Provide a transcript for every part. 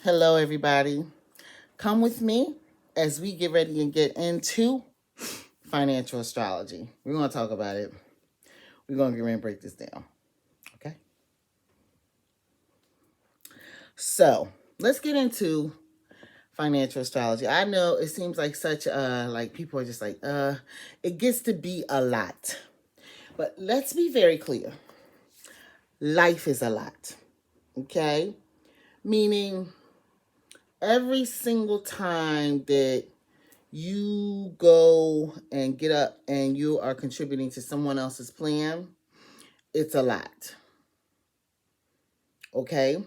Hello, everybody. Come with me as we get ready and get into financial astrology. We're going to talk about it. We're going to get ready and break this down. Okay. So let's get into financial astrology. I know it seems like such like people are just like it gets to be a lot. But let's be very clear. Life is a lot. Okay? Meaning every single time that you go and get up and you are contributing to someone else's plan, it's a lot. Okay?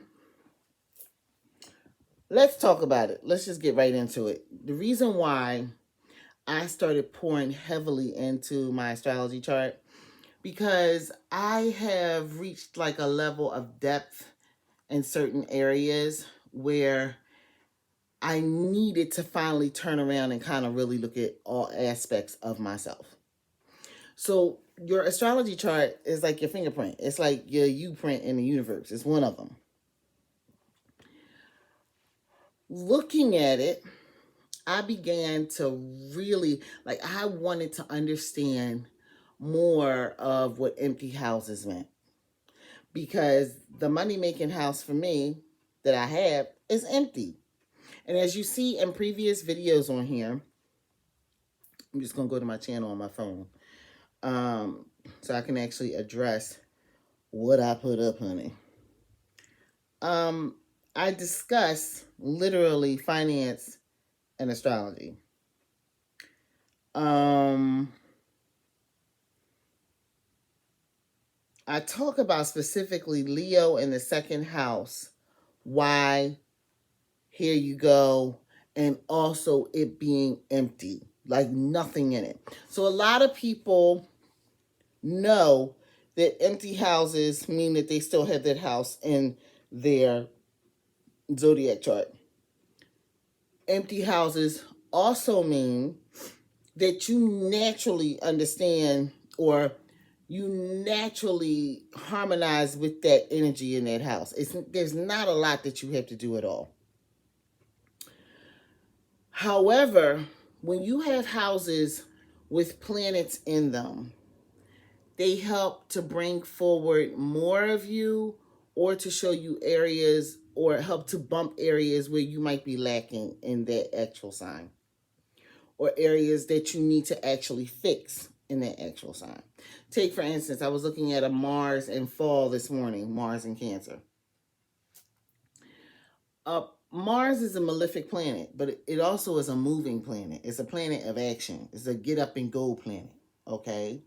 Let's talk about it. Let's just get right into it. The reason why I started pouring heavily into my astrology chart because I have reached like a level of depth in certain areas where I needed to finally turn around and kind of really look at all aspects of myself. So your astrology chart is like your fingerprint. It's like your you print in the universe. It's one of them. Looking at it, I began to really I wanted to understand more of what empty houses meant because the money making house for me that I have is empty. And as you see in previous videos on here, I'm just gonna go to my channel on my phone, so I can actually address what I put up, honey. Um, I discuss literally finance and astrology. Um, I talk about specifically Leo in the second house. Why? Here you go. And also it being empty, like nothing in it. So a lot of people know that empty houses mean that they still have that house in their zodiac chart. Empty houses also mean that you naturally understand or you naturally harmonize with that energy in that house. There's not a lot that you have to do at all. However, when you have houses with planets in them, they help to bring forward more of you or to show you areas or help to bump areas where you might be lacking in that actual sign or areas that you need to actually fix in that actual sign. Take, for instance, I was looking at a Mars in fall this morning, Mars in Cancer. Mars is a malefic planet, but it also is a moving planet. It's a planet of action. It's a get up and go planet, okay?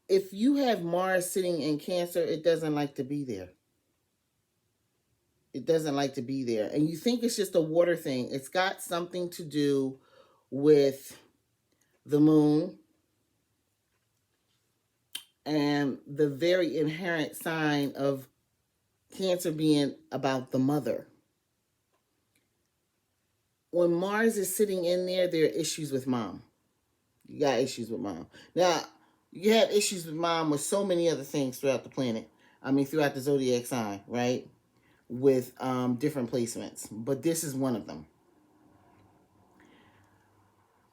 If you have Mars sitting in Cancer, it doesn't like to be there. It doesn't like to be there. And you think it's just a water thing. It's got something to do with the moon and the very inherent sign of Cancer being about the mother. When Mars is sitting in there, there are issues with mom. You got issues with mom. Now, you have issues with mom with so many other things throughout the planet. I mean, throughout the zodiac sign, right? With different placements. But this is one of them.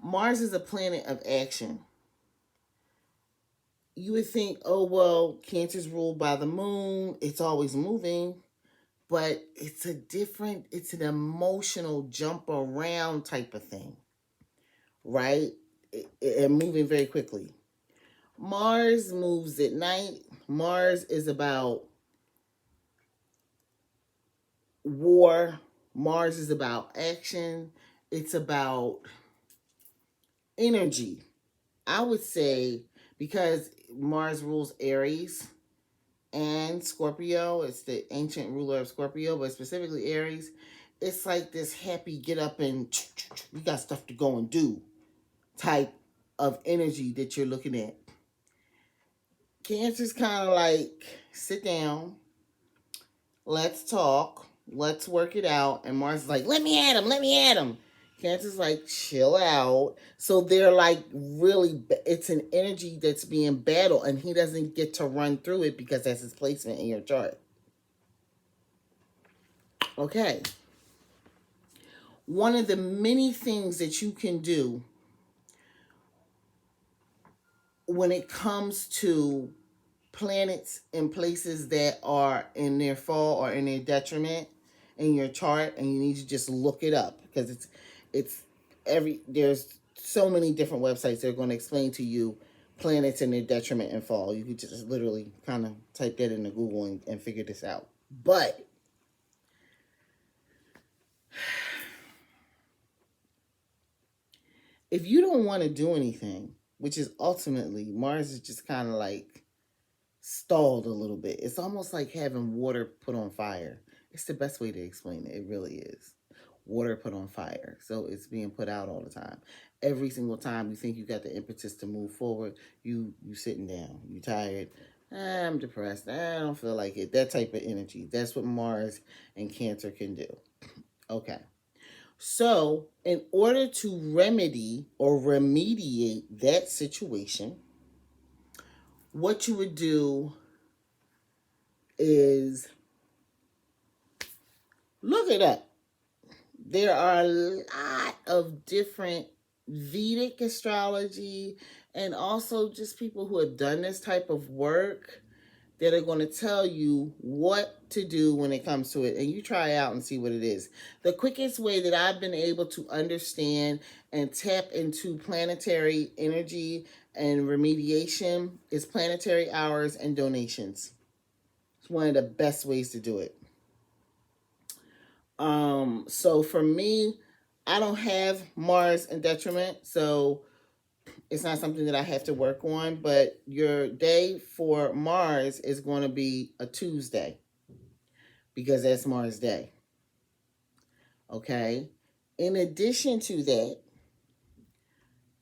Mars is a planet of action. You would think, oh, well, Cancer's ruled by the moon. It's always moving. But it's it's an emotional jump around type of thing, right? And moving very quickly. Mars moves at night. Mars is about war. Mars is about action. It's about energy. I would say because Mars rules Aries and Scorpio, it's the ancient ruler of Scorpio, but specifically Aries, it's like this happy get up and we got stuff to go and do type of energy that you're looking at. Cancer's kind of like sit down, let's talk, let's work it out. And Mars is like, let me at him, let me at him. Cancer's like, chill out. So they're like really, it's an energy that's being battled and he doesn't get to run through it because that's his placement in your chart. Okay. One of the many things that you can do when it comes to planets in places that are in their fall or in their detriment in your chart, and you need to just look it up because it's there's so many different websites that are going to explain to you planets in their detriment and fall. You could just literally kind of type that into Google and figure this out. But if you don't want to do anything, which is ultimately Mars is just kind of like stalled a little bit. It's almost like having water put on fire. It's the best way to explain it. It really is. Water put on fire. So it's being put out all the time. Every single time you think you got the impetus to move forward, you sitting down. You tired. I'm depressed. I don't feel like it. That type of energy. That's what Mars and Cancer can do. Okay. So, in order to remedy or remediate that situation, what you would do is look it up. There are a lot of different Vedic astrology and also just people who have done this type of work that are going to tell you what to do when it comes to it, and you try out and see what it is. The quickest way that I've been able to understand and tap into planetary energy and remediation is planetary hours and donations. It's one of the best ways to do it. So for me, I don't have Mars in detriment, so it's not something that I have to work on, but your day for Mars is going to be a Tuesday because that's Mars Day. Okay? In addition to that,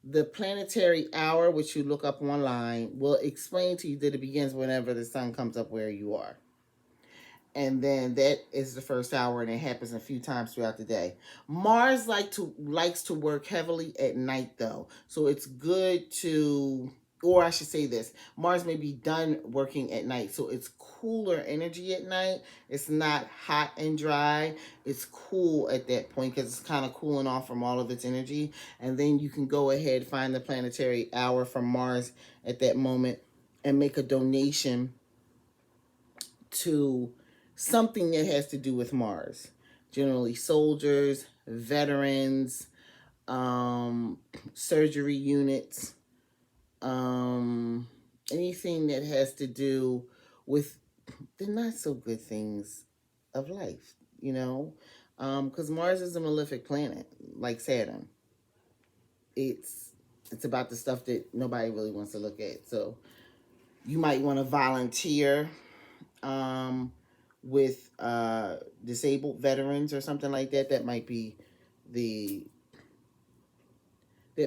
the planetary hour, which you look up online, will explain to you that it begins whenever the sun comes up where you are. And then that is the first hour, and it happens a few times throughout the day. Mars likes to work heavily at night, though, so it's good to, or I should say this: Mars may be done working at night, so it's cooler energy at night. It's not hot and dry. It's cool at that point because it's kind of cooling off from all of its energy, and then you can go ahead find the planetary hour from Mars at that moment and make a donation to something that has to do with Mars. Generally, soldiers, veterans, surgery units, anything that has to do with the not so good things of life, you know? Because Mars is a malefic planet, like Saturn. It's about the stuff that nobody really wants to look at. So you might want to volunteer with disabled veterans or something like that. That might be that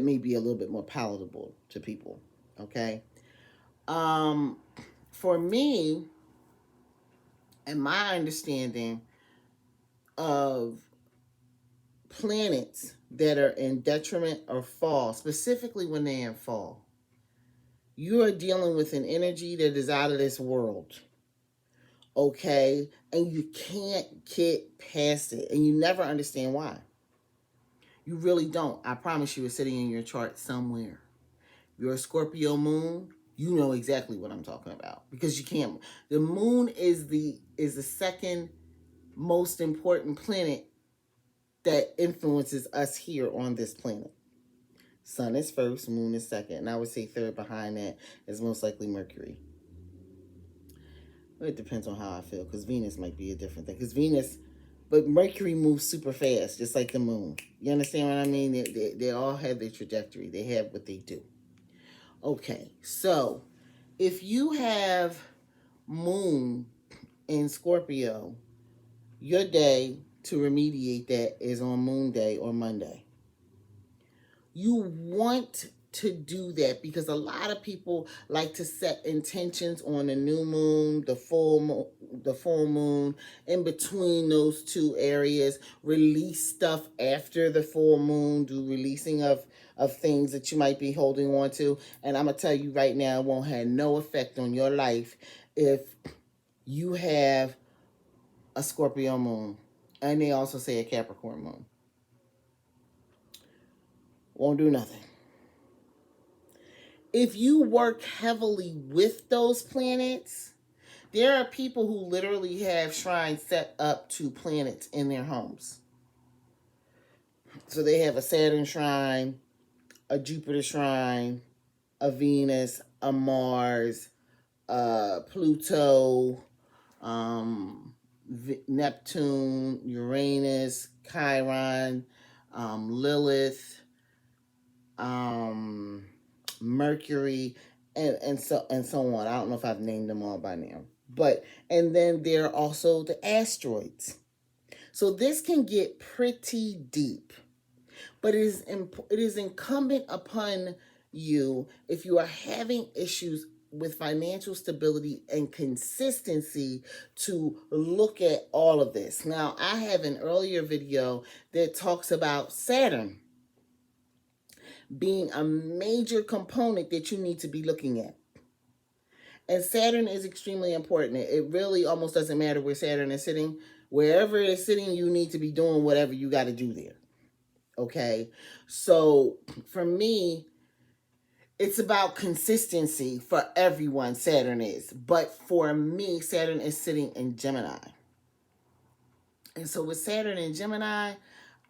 may be a little bit more palatable to people. Okay. For me, and my understanding of planets that are in detriment or fall, specifically when they're in fall, you are dealing with an energy that is out of this world. Okay, and you can't get past it, and you never understand why. You really don't. I promise you, it's sitting in your chart somewhere. You're a Scorpio moon, you know exactly what I'm talking about because you can't. The moon is the second most important planet that influences us here on this planet. Sun is first, moon is second, and I would say third behind that is most likely Mercury. It depends on how I feel because Venus might be a different thing. But Mercury moves super fast, just like the moon. You understand what I mean? They all have their trajectory. They have what they do. Okay, so if you have moon in Scorpio, your day to remediate that is on Moon Day or Monday. You want to do that because a lot of people like to set intentions on the new moon, the full moon, in between those two areas, release stuff after the full moon, do releasing of things that you might be holding on to. And I'm going to tell you right now, it won't have no effect on your life if you have a Scorpio moon. And they also say a Capricorn moon. Won't do nothing. If you work heavily with those planets, there are people who literally have shrines set up to planets in their homes. So they have a Saturn shrine, a Jupiter shrine, a Venus, a Mars, Pluto, Neptune, Uranus, Chiron, Lilith, Mercury, and so on. I don't know if I've named them all by now. And then there are also the asteroids. So this can get pretty deep. But it is incumbent upon you, if you are having issues with financial stability and consistency, to look at all of this. Now, I have an earlier video that talks about Saturn being a major component that you need to be looking at. And Saturn is extremely important. It really almost doesn't matter where Saturn is sitting. Wherever it is sitting, you need to be doing whatever you got to do there. Okay? So for me, it's about consistency for everyone, Saturn is. But for me, Saturn is sitting in Gemini. And so with Saturn in Gemini,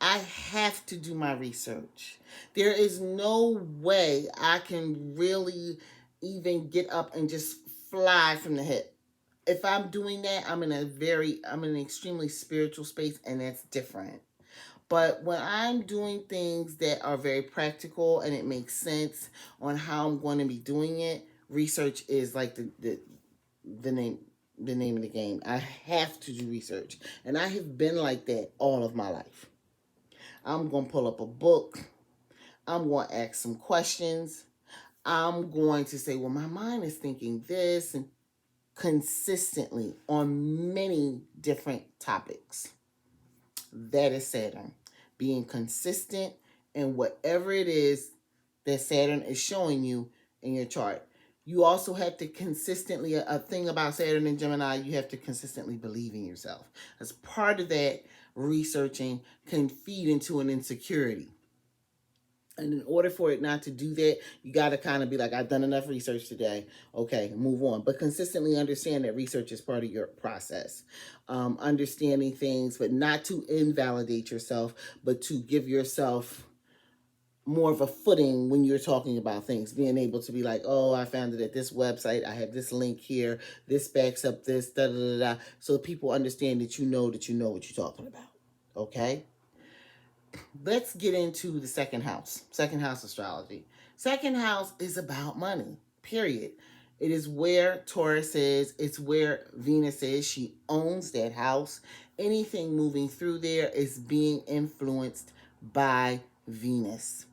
I have to do my research. There is no way I can really even get up and just fly from the hip. If I'm doing that, I'm in an extremely spiritual space, and that's different. But when I'm doing things that are very practical and it makes sense on how I'm going to be doing it, research is like the name of the game. I have to do research. And I have been like that all of my life. I'm going to pull up a book. I'm going to ask some questions. I'm going to say, well, my mind is thinking this, and consistently on many different topics. That is Saturn. Being consistent in whatever it is that Saturn is showing you in your chart. You also have to consistently, a thing about Saturn and Gemini, you have to consistently believe in yourself. As part of that, researching can feed into an insecurity. And in order for it not to do that, you got to kind of be like, I've done enough research today. Okay, move on. But consistently understand that research is part of your process. Understanding things, but not to invalidate yourself, but to give yourself more of a footing when you're talking about things. Being able to be like, oh, I found it at this website. I have this link here. This backs up this, da da da da. So people understand that you know what you're talking about. Okay? Let's get into the second house astrology. Second house is about money, period. It is where Taurus is. It's where Venus is. She owns that house. Anything moving through there is being influenced by Venus.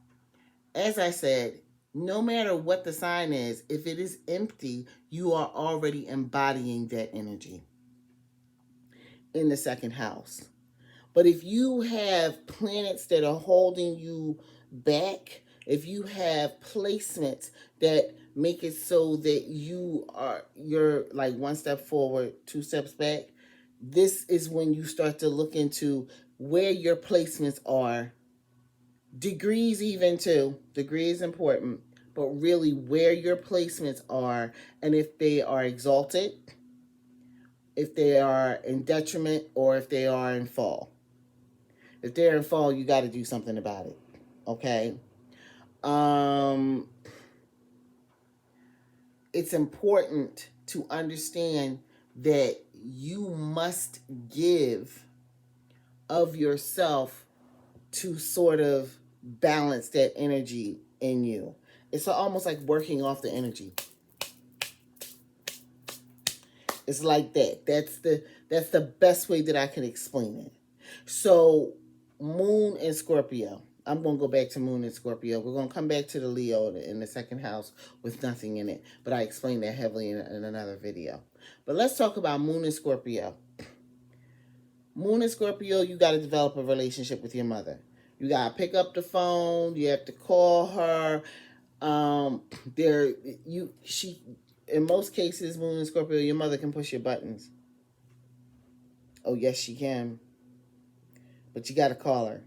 As I said, no matter what the sign is, if it is empty, you are already embodying that energy in the second house. But if you have planets that are holding you back, if you have placements that make it so that you're like one step forward, two steps back, this is when you start to look into where your placements are. Degrees even too. Degree is important, but really where your placements are, and if they are exalted, if they are in detriment, or if they are in fall. If they're in fall, you got to do something about it. Okay? It's important to understand that you must give of yourself to sort of balance that energy in you. It's almost like working off the energy. It's like that. That's the best way that I can explain it. So, Moon and Scorpio. I'm going to go back to Moon and Scorpio. We're going to come back to the Leo in the second house with nothing in it. But I explained that heavily in another video. But let's talk about Moon and Scorpio. Moon and Scorpio, you got to develop a relationship with your mother. You got to pick up the phone. You have to call her. In most cases, Moon and Scorpio, your mother can push your buttons. Oh, yes, she can. but you got to call her.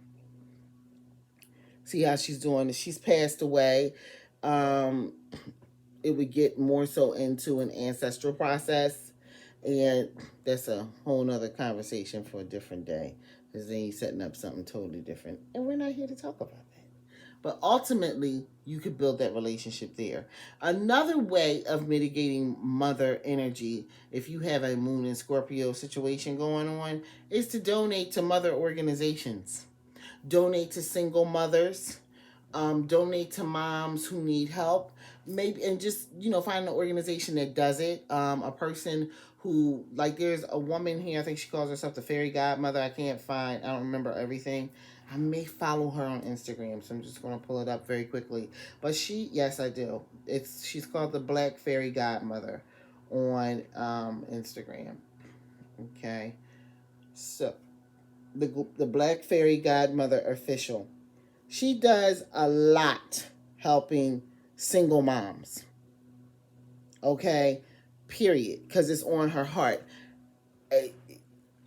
See how she's doing. She's passed away. Um, it would get more so into an ancestral process, and that's a whole nother conversation for a different day, because then you're setting up something totally different, and we're not here to talk about that. But ultimately, you could build that relationship there. Another way of mitigating mother energy, if you have a Moon and Scorpio situation going on, is to donate to mother organizations. Donate to single mothers. Donate to moms who need help. Maybe, and just, find an organization that does it. A person who, like, there's a woman here, I think she calls herself the fairy godmother. I don't remember everything. I may follow her on Instagram, so I'm just going to pull it up very quickly. But yes, I do. She's called the Black Fairy Godmother on Instagram. Okay, so the Black Fairy Godmother official. She does a lot helping single moms. Okay, period, because it's on her heart.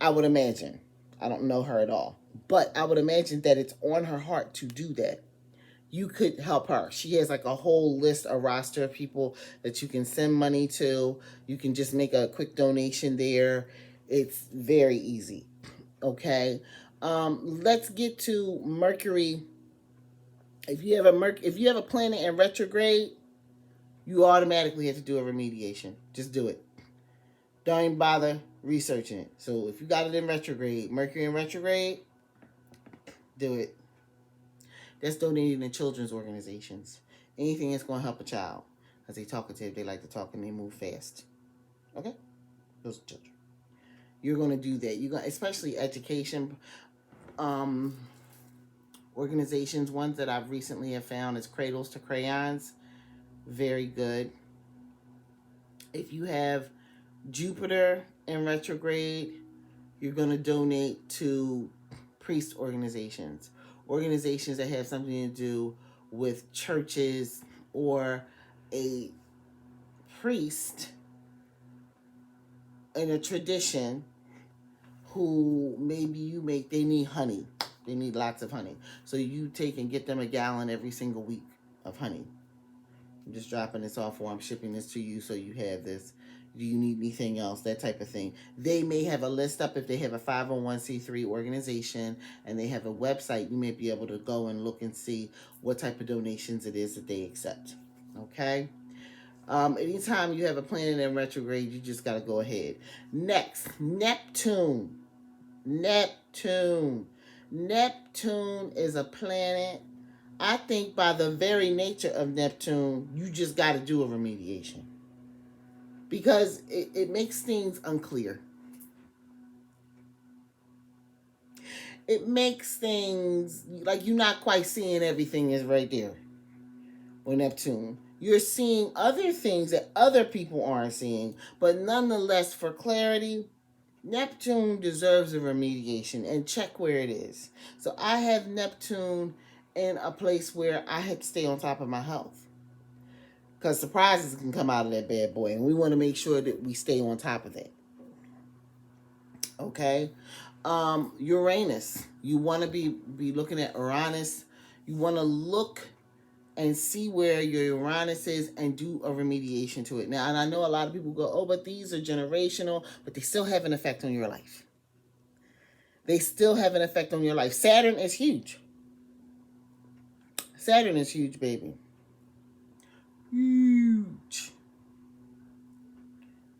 I would imagine. I don't know her at all, but I would imagine that it's on her heart to do that. You could help her. She has like a whole list, a roster of people that you can send money to. You can just make a quick donation there. It's very easy. Okay. Let's get to Mercury. If you have a planet in retrograde, you automatically have to do a remediation. Just do it. Don't even bother researching it. So if you got it in retrograde, Mercury in retrograde, do it. That's donating to children's organizations. Anything that's going to help a child. Because they talkative, they like to talk, and they move fast. Okay? Those are children. You're going to do that. You're going, especially education organizations. Ones that I've recently have found is Cradles to Crayons. Very good. If you have Jupiter in retrograde, you're going to donate to priest organizations that have something to do with churches, or a priest in a tradition who maybe they need honey. They need lots of honey. So you take and get them a gallon every single week of honey. I'm just dropping this off, or I'm shipping this to you so you have this. Do you need anything else? That type of thing. They may have a list up if they have a 501c3 organization and they have a website. You may be able to go and look and see what type of donations it is that they accept. Okay? Anytime you have a planet in retrograde, you just got to go ahead. Next, Neptune. Neptune is a planet. I think by the very nature of Neptune, you just got to do a remediation. Because it makes things unclear. It makes things like you're not quite seeing everything is right there with Neptune. You're seeing other things that other people aren't seeing. But nonetheless, for clarity, Neptune deserves a remediation, and check where it is. So I have Neptune in a place where I had to stay on top of my health. Because surprises can come out of that bad boy, and we want to make sure that we stay on top of that. Okay? Uranus. You want to be looking at Uranus. You want to look and see where your Uranus is and do a remediation to it. Now, and I know a lot of people go, oh, but these are generational, but they still have an effect on your life. They still have an effect on your life. Saturn is huge. Saturn is huge, baby. Huge.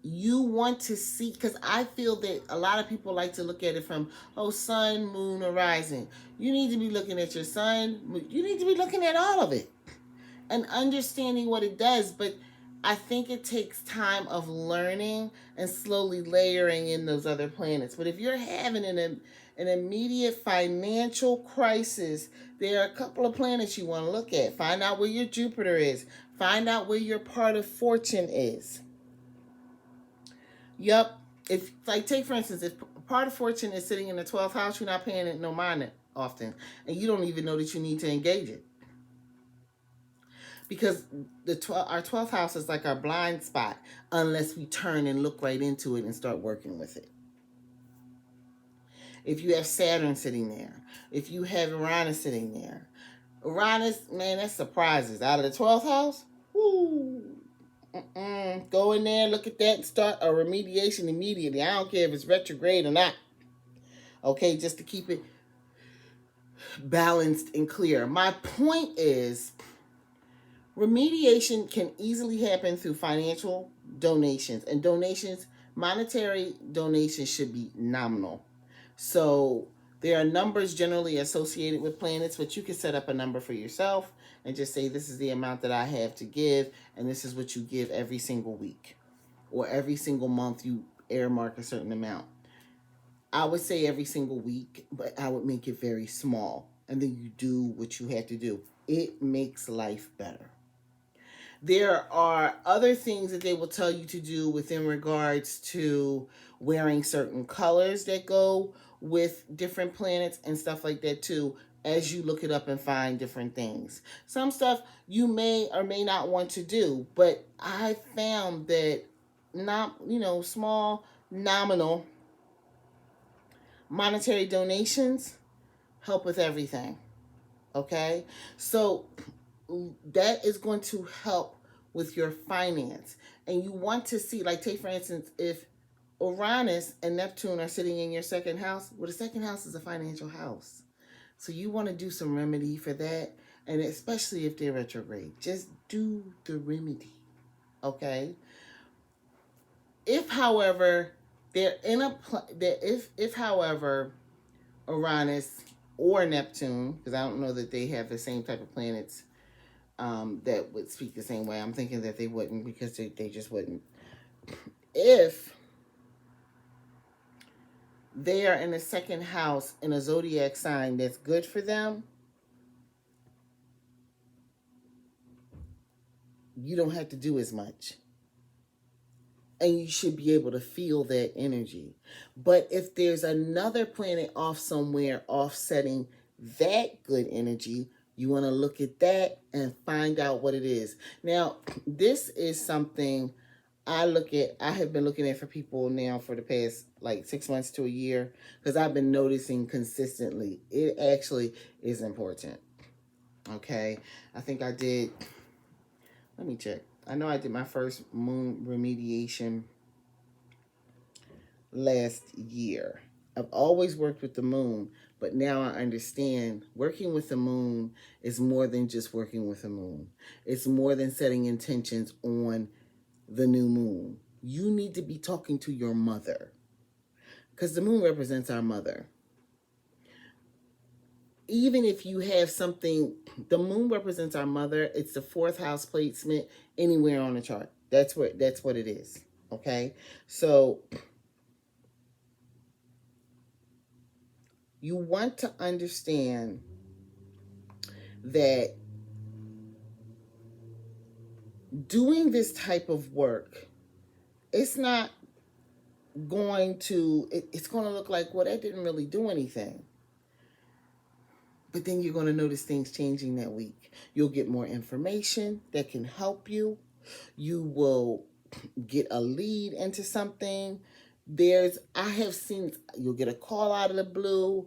You want to see, because I feel that a lot of people like to look at it from, sun, moon, or rising. You need to be looking at your sun. You need to be looking at all of it and understanding what it does. But I think it takes time of learning and slowly layering in those other planets. But if you're having an immediate financial crisis, there are a couple of planets you want to look at. Find out where your Jupiter is. Find out where your part of fortune is. Yep. If, like, take for instance, if part of fortune is sitting in the 12th house, you're not paying it no mind often, and you don't even know that you need to engage it, because our 12th house is like our blind spot unless we turn and look right into it and start working with it. If you have Saturn sitting there, if you have Uranus sitting there, Uranus, man, that surprises. Out of the 12th house, woo. Go in there, look at that, and start a remediation immediately. I don't care if it's retrograde or not. Okay, just to keep it balanced and clear. My point is, remediation can easily happen through financial donations, and donations, monetary donations, should be nominal. So there are numbers generally associated with planets, but you can set up a number for yourself and just say, this is the amount that I have to give, and this is what you give every single week, or every single month you earmark a certain amount. I would say every single week, but I would make it very small, and then you do what you have to do. It makes life better. There are other things that they will tell you to do within regards to wearing certain colors that go with different planets and stuff like that too, as you look it up and find different things. Some stuff you may or may not want to do, but I found that, not, small nominal monetary donations help with everything. Okay? So that is going to help with your finance. And you want to see, like, take for instance, if Uranus and Neptune are sitting in your second house, well, the second house is a financial house. So you want to do some remedy for that. And especially if they're retrograde, just do the remedy. Okay? If, however, they're in a if however Uranus or Neptune, because I don't know that they have the same type of planets that would speak the same way. I'm thinking that they wouldn't, because they just wouldn't. If they are in the second house in a zodiac sign that's good for them, you don't have to do as much. And you should be able to feel that energy. But if there's another planet off somewhere offsetting that good energy, you want to look at that and find out what it is. Now, this is something I have been looking at for people now for the past like 6 months to a year, because I've been noticing consistently. It actually is important. Okay. I think I did, let me check. I know I did my first moon remediation last year. I've always worked with the moon, but now I understand working with the moon is more than just working with the moon. It's more than setting intentions on the new moon. You need to be talking to your mother, because the moon represents our mother. Even if you have something, the moon represents our mother. It's the fourth house placement anywhere on the chart. That's what it is. Okay? So you want to understand that doing this type of work, it's not it's going to look like, well, that didn't really do anything. But then you're going to notice things changing that week. You'll get more information that can help you. You will get a lead into something. I have seen, you'll get a call out of the blue,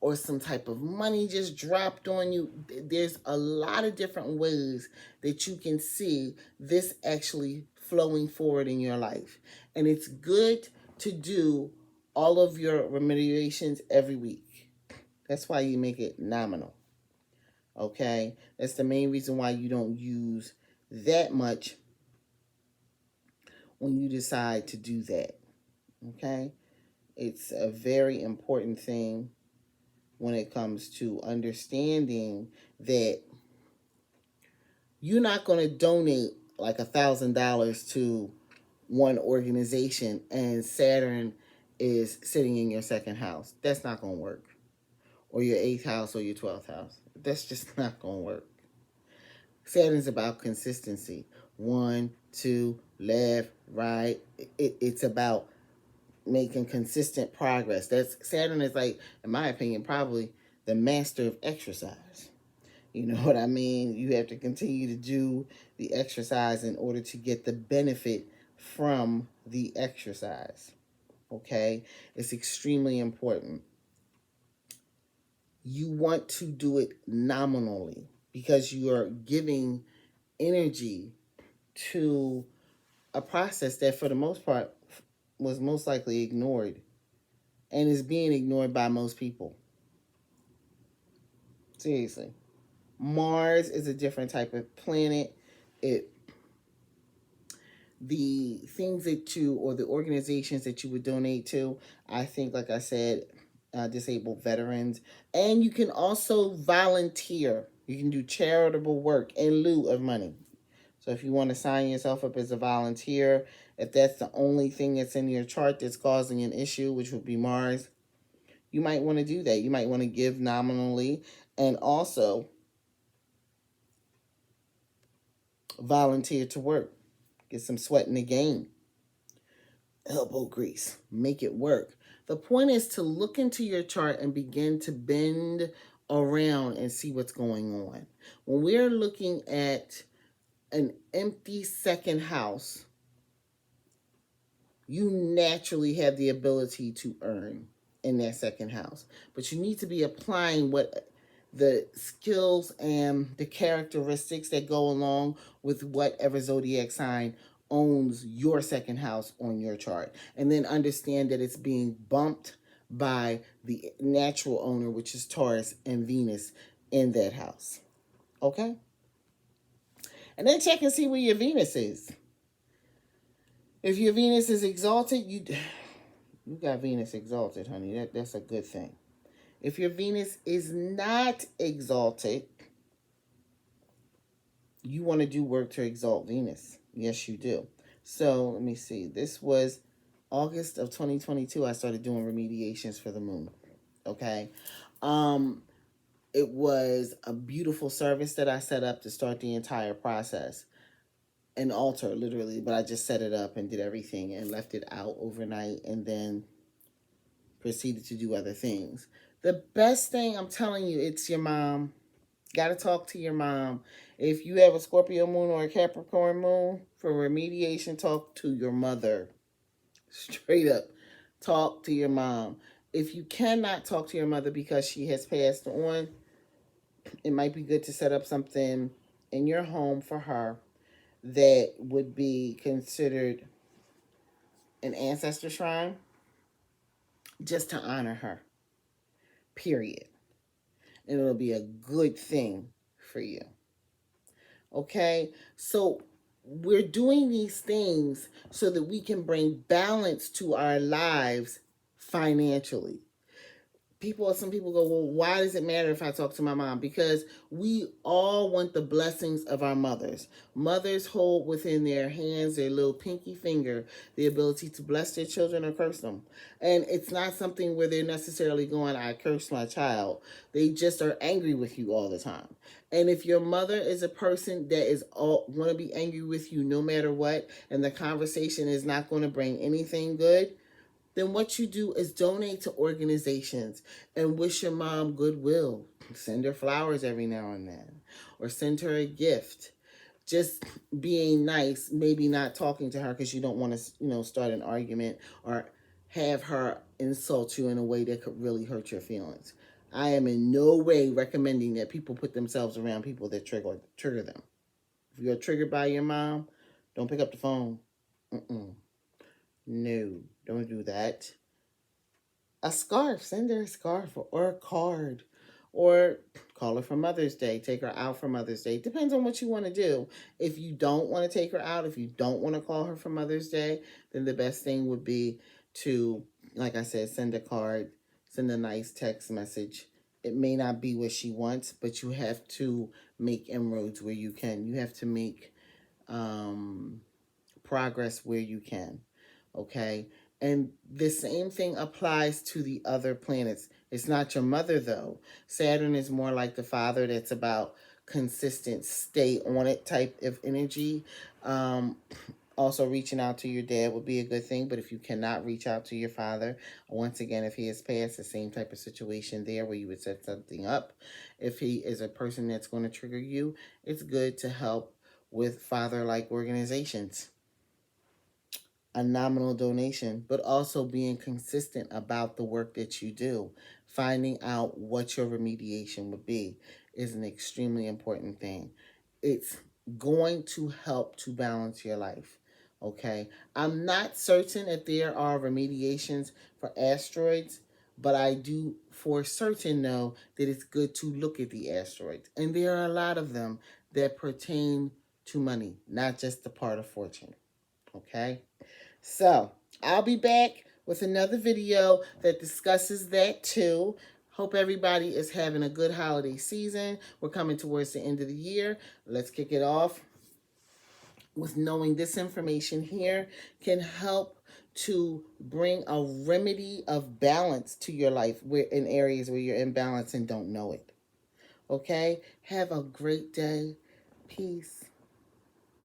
or some type of money just dropped on you. There's a lot of different ways that you can see this actually flowing forward in your life. And it's good to do all of your remediations every week. That's why you make it nominal. Okay? That's the main reason why you don't use that much when you decide to do that. Okay? It's a very important thing when it comes to understanding that you're not going to donate like $1,000 to one organization and Saturn is sitting in your second house. That's not going to work. Or your 8th house or your 12th house. That's just not going to work. Saturn's about consistency. 1, 2, left, right. It's about making consistent progress. Saturn is, like, in my opinion, probably the master of exercise. You know what I mean? You have to continue to do the exercise in order to get the benefit from the exercise. Okay? It's extremely important. you want to do it nominally because you are giving energy to a process that, for the most part, was most likely ignored and is being ignored by most people. Seriously. Mars is a different type of planet. It the things that you or the organizations that you would donate to, I think, like I said, disabled veterans, and you can also volunteer. You can do charitable work in lieu of money. So if you want to sign yourself up as a volunteer, if that's the only thing that's in your chart that's causing an issue, which would be Mars, you might want to do that. You might want to give nominally and also volunteer to work. Get some sweat in the game. Elbow grease. Make it work. The point is to look into your chart and begin to bend around and see what's going on. When we're looking at an empty second house, you naturally have the ability to earn in that second house. But you need to be applying what the skills and the characteristics that go along with whatever zodiac sign owns your second house on your chart. And then understand that it's being bumped by the natural owner, which is Taurus and Venus in that house. Okay? And then check and see where your Venus is. If your Venus is exalted, you got Venus exalted, honey. That's a good thing. If your Venus is not exalted, you want to do work to exalt Venus. Yes, you do. So let me see. This was August of 2022. I started doing remediations for the moon. Okay. Um, it was a beautiful service that I set up to start the entire process. An altar, literally, but I just set it up and did everything and left it out overnight and then proceeded to do other things. The best thing, I'm telling you, it's your mom. Got to talk to your mom. If you have a Scorpio moon or a Capricorn moon, for remediation, talk to your mother. Straight up. Talk to your mom. If you cannot talk to your mother because she has passed on, it might be good to set up something in your home for her that would be considered an ancestor shrine just to honor her. Period. And it'll be a good thing for you. Okay? So we're doing these things so that we can bring balance to our lives financially. Some people go, well, why does it matter if I talk to my mom? Because we all want the blessings of our mothers. Mothers hold within their hands, their little pinky finger, the ability to bless their children or curse them. And it's not something where they're necessarily going, I curse my child. They just are angry with you all the time. And if your mother is a person that is all want to be angry with you no matter what, and the conversation is not going to bring anything good, then what you do is donate to organizations and wish your mom goodwill. Send her flowers every now and then, or send her a gift. Just being nice, maybe not talking to her because you don't want to, start an argument or have her insult you in a way that could really hurt your feelings. I am in no way recommending that people put themselves around people that trigger them. If you're triggered by your mom, don't pick up the phone. No, don't do that. A scarf, send her a scarf or a card, or call her for Mother's Day, take her out for Mother's Day. Depends on what you want to do. If you don't want to take her out, if you don't want to call her for Mother's Day, then the best thing would be to, like I said, send a card, send a nice text message. It may not be what she wants, but you have to make inroads where you can. You have to make progress where you can. Okay? And the same thing applies to the other planets. It's not your mother, though. Saturn is more like the father, that's about consistent, stay on it type of energy. Also, reaching out to your dad would be a good thing. But if you cannot reach out to your father, once again, if he has passed, the same type of situation there where you would set something up. If he is a person that's going to trigger you, it's good to help with father-like organizations. A nominal donation, but also being consistent about the work that you do. finding out what your remediation would be is an extremely important thing. It's going to help to balance your life. Okay, I'm not certain if there are remediations for asteroids, but I do for certain know that it's good to look at the asteroids. And there are a lot of them that pertain to money, not just the part of fortune. Okay, so I'll be back with another video that discusses that too. Hope everybody is having a good holiday season. We're coming towards the end of the year. Let's kick it off with knowing this information here can help to bring a remedy of balance to your life where in areas where you're imbalanced and don't know it. Okay? Have a great day. Peace.